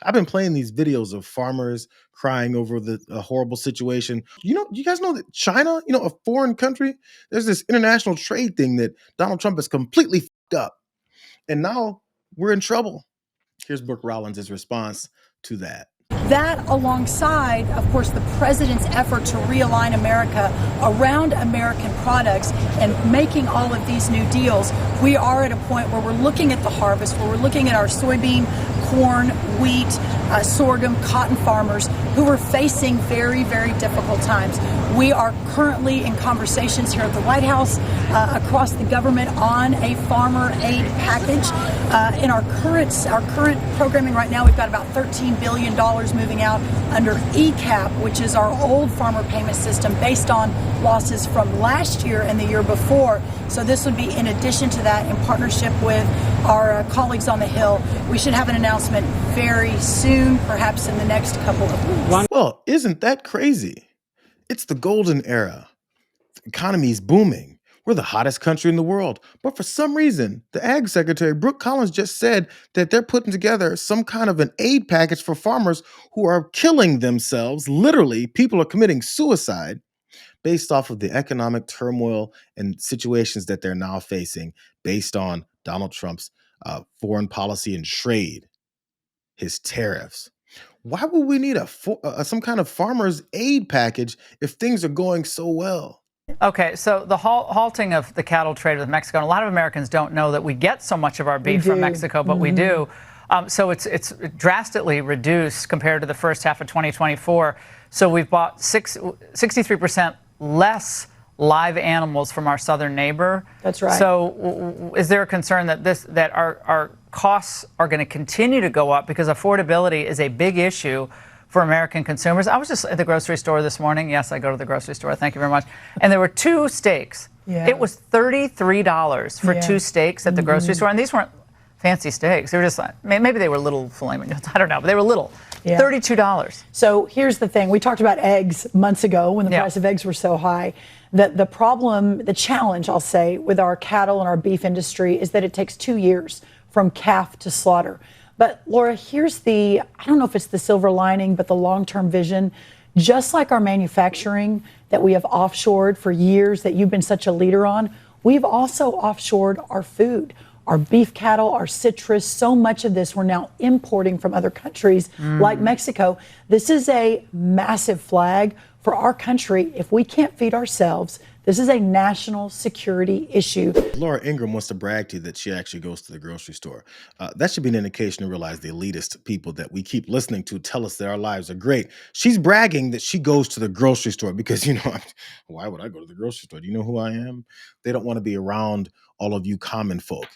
I've been playing these videos of farmers crying over the horrible situation. You guys know that China, a foreign country, there's this international trade thing that Donald Trump has completely fucked up. And now we're in trouble. Here's Brooke Rollins' response to that. That alongside, of course, the president's effort to realign America around American products and making all of these new deals, we are at a point where we're looking at the harvest, where we're looking at our soybean, corn, wheat, sorghum, cotton farmers who are facing very, very difficult times. We are currently in conversations here at the White House, across the government, on a farmer aid package. In our current programming right now, we've got about $13 billion moving out under ECAP, which is our old farmer payment system based on losses from last year and the year before. So this would be in addition to that, in partnership with our colleagues on the Hill. We should have an announcement very soon, perhaps in the next couple of weeks. Well, isn't that crazy? It's the golden era. The economy's booming. We're the hottest country in the world. But for some reason, the Ag Secretary, Brooke Rollins, just said that they're putting together some kind of an aid package for farmers who are killing themselves. Literally, people are committing suicide based off of the economic turmoil and situations that they're now facing based on Donald Trump's foreign policy and trade, his tariffs. Why would we need some kind of farmer's aid package if things are going so well? Okay, so the halting of the cattle trade with Mexico, and a lot of Americans don't know that we get so much of our beef from Mexico, but we do. So it's drastically reduced compared to the first half of 2024. So we've bought 63% less live animals from our southern neighbor. That's right. So is there a concern that our costs are going to continue to go up because affordability is a big issue for American consumers? I was just at the grocery store this morning. Yes, I go to the grocery store. Thank you very much. And there were two steaks. Yeah. It was $33 for two steaks at the grocery store. And these weren't fancy steaks. They were just, maybe they were little filet mignons. I don't know, but they were little. Yeah. $32. So here's the thing. We talked about eggs months ago when the price of eggs were so high. The problem, the challenge, I'll say, with our cattle and our beef industry is that it takes 2 years from calf to slaughter. But Laura, here's I don't know if it's the silver lining, but the long-term vision. Just like our manufacturing that we have offshored for years that you've been such a leader on, we've also offshored our food, our beef cattle, our citrus. So much of this we're now importing from other countries like Mexico. This is a massive flag for our country. If we can't feed ourselves, this is a national security issue. Laura Ingraham wants to brag to you that she actually goes to the grocery store. That should be an indication to realize the elitist people that we keep listening to tell us that our lives are great. She's bragging that she goes to the grocery store because, why would I go to the grocery store? Do you know who I am? They don't want to be around all of you common folk.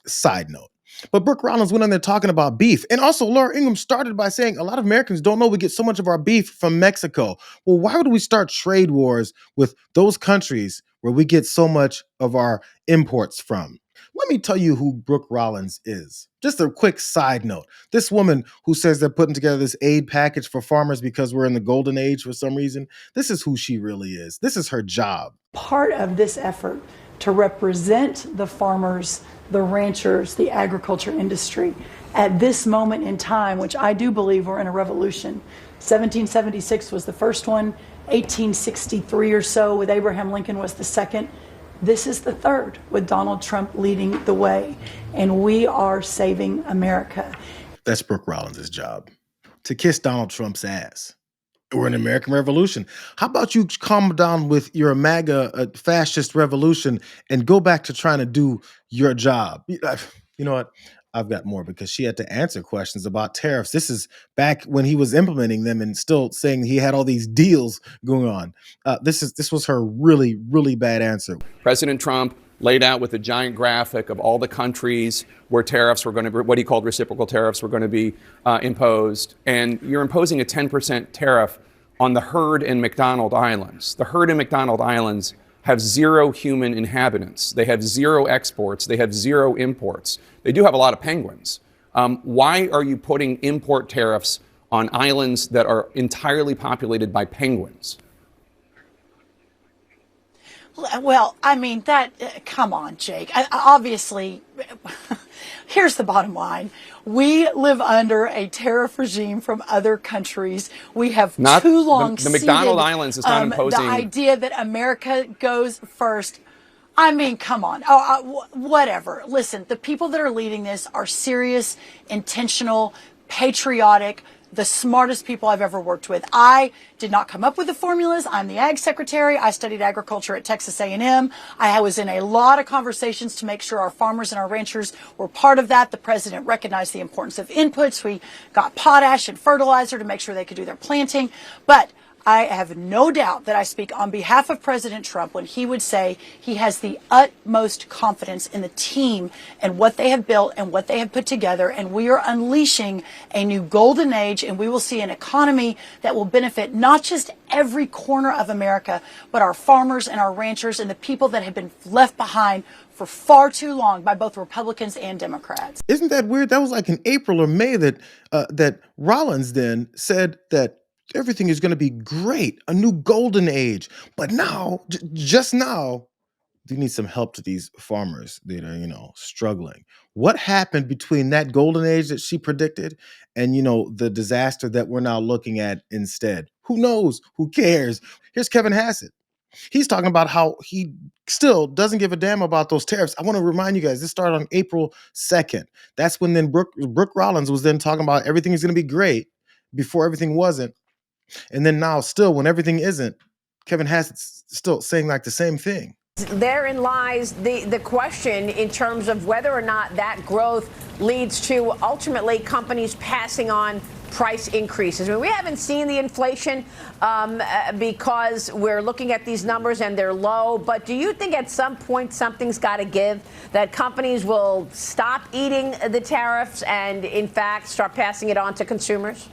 Side note. But Brooke Rollins went on there talking about beef. And also, Laura Ingraham started by saying a lot of Americans don't know we get so much of our beef from Mexico. Well, why would we start trade wars with those countries where we get so much of our imports from? Let me tell you who Brooke Rollins is. Just a quick side note. This woman who says they're putting together this aid package for farmers because we're in the golden age for some reason, this is who she really is. This is her job. Part of this effort to represent the farmers, the ranchers, the agriculture industry at this moment in time, which I do believe we're in a revolution. 1776 was the first one, 1863 or so with Abraham Lincoln was the second. This is the third with Donald Trump leading the way, and we are saving America. That's Brooke Rollins' job, to kiss Donald Trump's ass. We're in an American Revolution. How about you calm down with your MAGA fascist revolution and go back to trying to do your job? You know what? I've got more because she had to answer questions about tariffs. This is back when he was implementing them and still saying he had all these deals going on. This was her really, really bad answer. President Trump laid out with a giant graphic of all the countries where tariffs were going to be, what he called reciprocal tariffs were going to be imposed. And you're imposing a 10% tariff on the herd in McDonald Islands. The herd in McDonald Islands have 0 human inhabitants. They have 0 exports. They have 0 imports. They do have a lot of penguins. Why are you putting import tariffs on islands that are entirely populated by penguins? Well, I mean, come on, Jake. Obviously, Here's the bottom line. We live under a tariff regime from other countries. We have Not too long the McDonald seeded, Islands is not imposing. the idea that America goes first. I mean, come on. Whatever. Listen, the people that are leading this are serious, intentional, patriotic, the smartest people I've ever worked with. I did not come up with the formulas. I'm the ag secretary. I studied agriculture at Texas A&M. I was in a lot of conversations to make sure our farmers and our ranchers were part of that. The president recognized the importance of inputs. We got potash and fertilizer to make sure they could do their planting. But I have no doubt that I speak on behalf of President Trump when he would say he has the utmost confidence in the team and what they have built and what they have put together. And we are unleashing a new golden age, and we will see an economy that will benefit not just every corner of America, but our farmers and our ranchers and the people that have been left behind for far too long by both Republicans and Democrats. Isn't that weird? That was like in April or May that Rollins then said that everything is going to be great, a new golden age. But now, just now, they need some help to these farmers that are, struggling. What happened between that golden age that she predicted and, the disaster that we're now looking at instead? Who knows? Who cares? Here's Kevin Hassett. He's talking about how he still doesn't give a damn about those tariffs. I want to remind you guys, this started on April 2nd. That's when then Brooke Rollins was then talking about everything is going to be great before everything wasn't. And then now still when everything isn't, Kevin Hassett's still saying like the same thing. Therein lies the question in terms of whether or not that growth leads to ultimately companies passing on price increases. I mean, we haven't seen the inflation because we're looking at these numbers and they're low. But do you think at some point something's got to give, that companies will stop eating the tariffs and, in fact, start passing it on to consumers?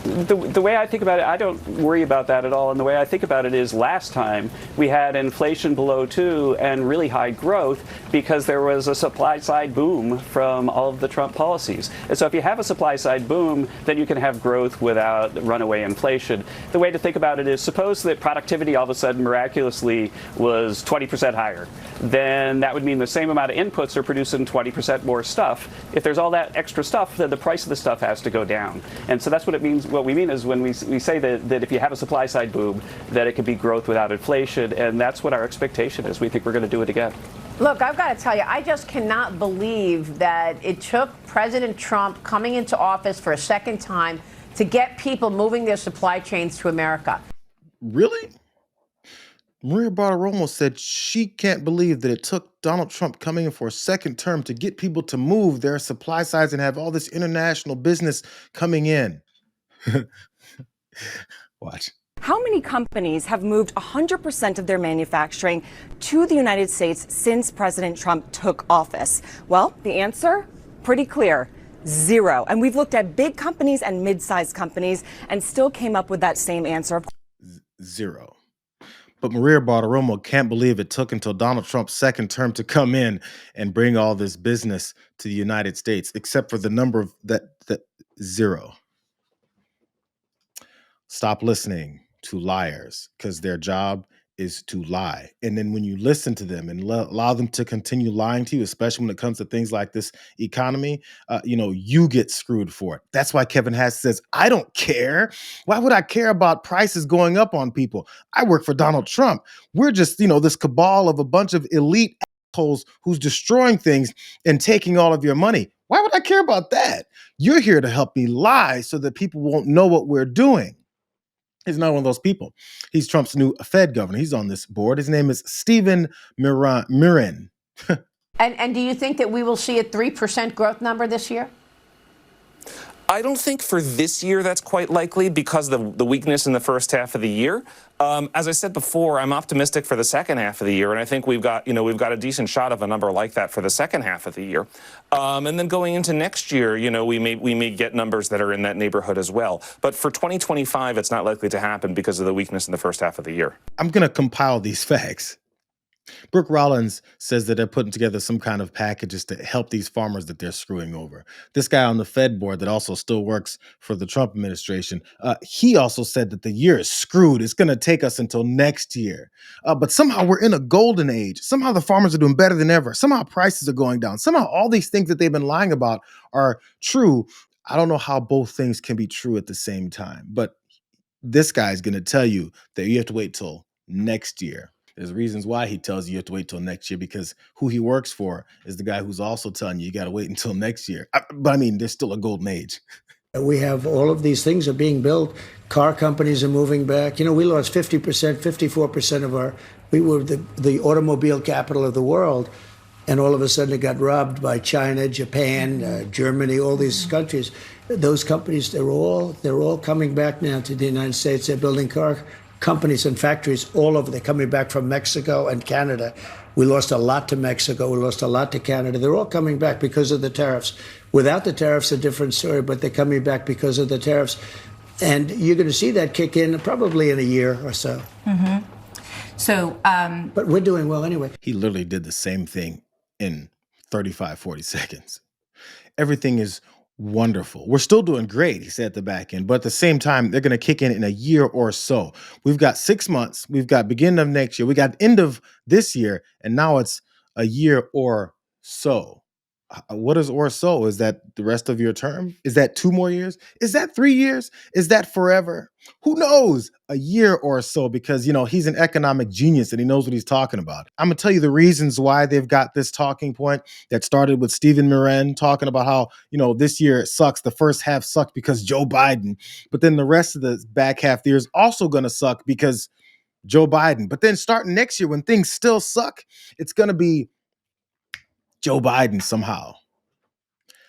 The way I think about it, I don't worry about that at all. And the way I think about it is last time we had inflation below 2 and really high growth because there was a supply side boom from all of the Trump policies. And so if you have a supply side boom, then you can have growth without runaway inflation. The way to think about it is suppose that productivity all of a sudden miraculously was 20% higher. Then that would mean the same amount of inputs are producing 20% more stuff. If there's all that extra stuff, then the price of the stuff has to go down. And so that's what it means. What we mean is when we say that if you have a supply side boom, that it can be growth without inflation, and that's what our expectation is. We think we're going to do it again. Look, I've got to tell you, I just cannot believe that it took President Trump coming into office for a second time to get people moving their supply chains to America. Really? Maria Bartiromo said she can't believe that it took Donald Trump coming in for a second term to get people to move their supply sides and have all this international business coming in. Watch. How many companies have moved 100% of their manufacturing to the United States since President Trump took office? Well, the answer, pretty clear. 0. And we've looked at big companies and mid-sized companies and still came up with that same answer. 0. But Maria Bartiromo can't believe it took until Donald Trump's second term to come in and bring all this business to the United States, except for the number of that 0. Stop listening to liars because their job is to lie. And then when you listen to them and allow them to continue lying to you, especially when it comes to things like this economy, you get screwed for it. That's why Kevin Hassett says, I don't care. Why would I care about prices going up on people? I work for Donald Trump. We're just, this cabal of a bunch of elite assholes who's destroying things and taking all of your money. Why would I care about that? You're here to help me lie so that people won't know what we're doing. He's not one of those people. He's Trump's new Fed governor. He's on this board. His name is Stephen Mirin. And do you think that we will see a 3% growth number this year? I don't think for this year that's quite likely because of the weakness in the first half of the year. As I said before, I'm optimistic for the second half of the year, and I think we've got a decent shot of a number like that for the second half of the year. And then going into next year, we may get numbers that are in that neighborhood as well. But for 2025, it's not likely to happen because of the weakness in the first half of the year. I'm going to compile these facts Brooke Rollins says that they're putting together some kind of packages to help these farmers that they're screwing over. This guy on the Fed board that also still works for the Trump administration, he also said that the year is screwed. It's going to take us until next year. But somehow we're in a golden age. Somehow the farmers are doing better than ever. Somehow prices are going down. Somehow all these things that they've been lying about are true. I don't know how both things can be true at the same time, but this guy's going to tell you that you have to wait till next year. There's reasons why he tells you have to wait till next year, because who he works for is the guy who's also telling you got to wait until next year. But I mean, there's still a golden age. We have all of these things are being built. Car companies are moving back. We lost 50%, 54% of we were the automobile capital of the world. And all of a sudden it got robbed by China, Japan, Germany, all these countries. Those companies, they're all coming back now to the United States. They're building car companies and factories all over. They're coming back from Mexico and Canada. We lost a lot to Mexico. We lost a lot to Canada. They're all coming back because of the tariffs. Without the tariffs, a different story, but they're coming back because of the tariffs. And you're going to see that kick in probably in a year or so. Mm-hmm. So, but we're doing well anyway. He literally did the same thing in 35, 40 seconds. Everything is wonderful. We're still doing great, he said at the back end, but at the same time, they're going to kick in a year or so. We've got 6 months. We've got beginning of next year. We got end of this year, and now it's a year or so. What is or so? Is that the rest of your term? Is that 2 more years? Is that 3 years? Is that forever? Who knows? A year or so, because, he's an economic genius and he knows what he's talking about. I'm going to tell you the reasons why they've got this talking point that started with Stephen Moran talking about how, this year it sucks. The first half sucked because Joe Biden, but then the rest of the back half of the year is also going to suck because Joe Biden. But then starting next year when things still suck, it's going to be Joe Biden somehow.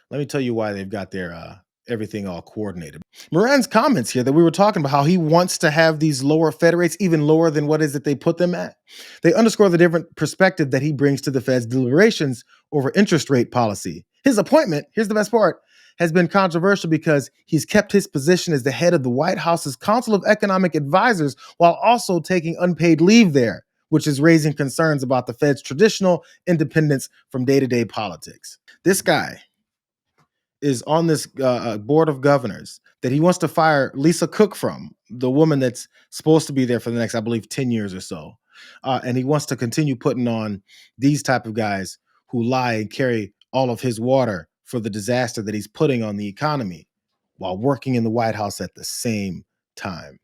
Let me tell you why they've got their everything all coordinated. Moran's comments here that we were talking about how he wants to have these lower Fed rates, even lower than what is it they put them at. They underscore the different perspective that he brings to the Fed's deliberations over interest rate policy. His appointment, here's the best part, has been controversial because he's kept his position as the head of the White House's Council of Economic Advisors while also taking unpaid leave there, which is raising concerns about the Fed's traditional independence from day-to-day politics. This guy is on this board of governors that he wants to fire Lisa Cook from, the woman that's supposed to be there for the next, I believe, 10 years or so. And he wants to continue putting on these type of guys who lie and carry all of his water for the disaster that he's putting on the economy while working in the White House at the same time.